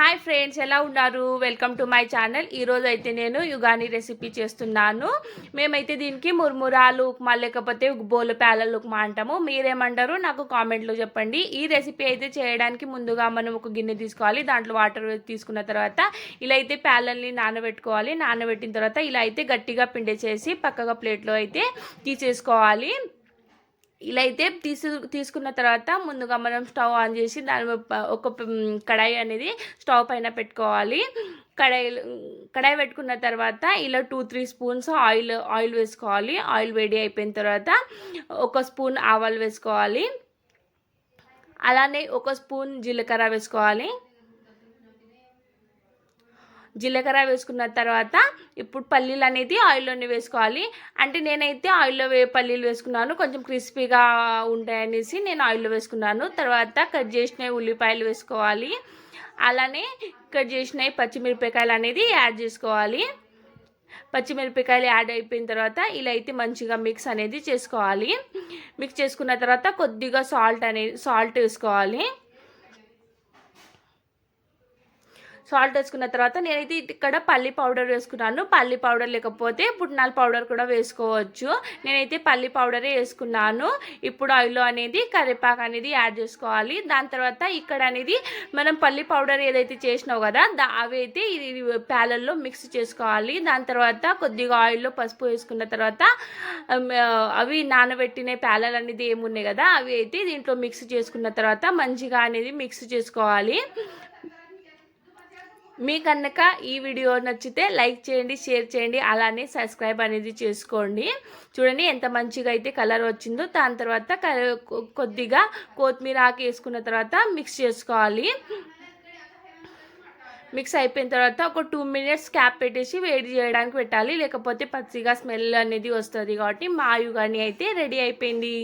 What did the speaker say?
Hi friends, ఎలా ఉన్నారు? Welcome to my channel. ఈరోజు అయితే నేను యుగాని రెసిపీ చేస్తున్నాను. మేమైతే దీనికి మురుమురాలు ఉప్మా లేకపోతే బోలు ప్యాలలు ఉప్మా అంటాము. మీరేమంటారు నాకు కామెంట్లో చెప్పండి. ఈ రెసిపీ అయితే చేయడానికి ముందుగా మనం ఒక గిన్నె తీసుకోవాలి. దాంట్లో వాటర్ తీసుకున్న తర్వాత ఇలా అయితే ప్యాలల్ని నానబెట్టుకోవాలి. నానబెట్టిన తర్వాత ఇలా అయితే గట్టిగా పిండేసేసి పక్కగా ప్లేట్లో అయితే తీసేసుకోవాలి. ఇలా అయితే తీసుకున్న తర్వాత ముందుగా మనం స్టవ్ ఆన్ చేసి దాని ఒక కడాయి అనేది స్టవ్ పైన పెట్టుకోవాలి. కడాయి పెట్టుకున్న తర్వాత ఇలా 2-3 స్పూన్స్ ఆయిల్ వేసుకోవాలి. ఆయిల్ వేడి అయిపోయిన తర్వాత 1 స్పూన్ ఆవాలు వేసుకోవాలి. అలానే 1 స్పూన్ జీలకర్ర వేసుకోవాలి. జీలకర్ర వేసుకున్న తర్వాత ఇప్పుడు పల్లీలు అనేది ఆయిల్లోనే వేసుకోవాలి. అంటే నేనైతే ఆయిల్లో పల్లీలు వేసుకున్నాను, కొంచెం క్రిస్పీగా ఉంటాయనేసి నేను ఆయిల్లో వేసుకున్నాను. తర్వాత కట్ చేసిన ఉల్లిపాయలు వేసుకోవాలి. అలానే కట్ చేసిన పచ్చిమిరపకాయలు అనేది యాడ్ చేసుకోవాలి. పచ్చిమిరపకాయలు యాడ్ అయిపోయిన తర్వాత ఇలా అయితే మంచిగా మిక్స్ అనేది చేసుకోవాలి. మిక్స్ చేసుకున్న తర్వాత కొద్దిగా సాల్ట్ వేసుకోవాలి. సాల్ట్ వేసుకున్న తర్వాత నేనైతే ఇక్కడ పల్లి పౌడర్ వేసుకున్నాను. పల్లి పౌడర్ లేకపోతే పుట్నాల పౌడర్ కూడా వేసుకోవచ్చు. నేనైతే పల్లి పౌడరే వేసుకున్నాను. ఇప్పుడు ఆయిల్లో అనేది కరివేపాకు అనేది యాడ్ చేసుకోవాలి. దాని తర్వాత ఇక్కడ అనేది మనం పల్లి పౌడర్ ఏదైతే చేసినావు కదా అవి అయితే ఇది ప్యాలల్లో మిక్స్ చేసుకోవాలి. దాని తర్వాత కొద్దిగా ఆయిల్లో పసుపు వేసుకున్న తర్వాత అవి నానబెట్టిన ప్యాలలు అనేది ఏమున్నాయి కదా అవి అయితే దీంట్లో మిక్స్ చేసుకున్న తర్వాత మంచిగా అనేది మిక్స్ చేసుకోవాలి. మీ కనుక ఈ వీడియో నచ్చితే లైక్ చేయండి, షేర్ చేయండి, అలానే సబ్స్క్రైబ్ అనేది చేసుకోండి. చూడండి ఎంత మంచిగా అయితే కలర్ వచ్చిందో. దాని తర్వాత కొద్దిగా కొత్తిమీర ఆకు వేసుకున్న తర్వాత మిక్స్ చేసుకోవాలి. మిక్స్ అయిపోయిన తర్వాత ఒక 2 మినిట్స్ క్యాప్ పెట్టేసి వేడి చేయడానికి పెట్టాలి. లేకపోతే పచ్చిగా స్మెల్ అనేది వస్తుంది. కాబట్టి మా యుగాని అయితే రెడీ అయిపోయింది.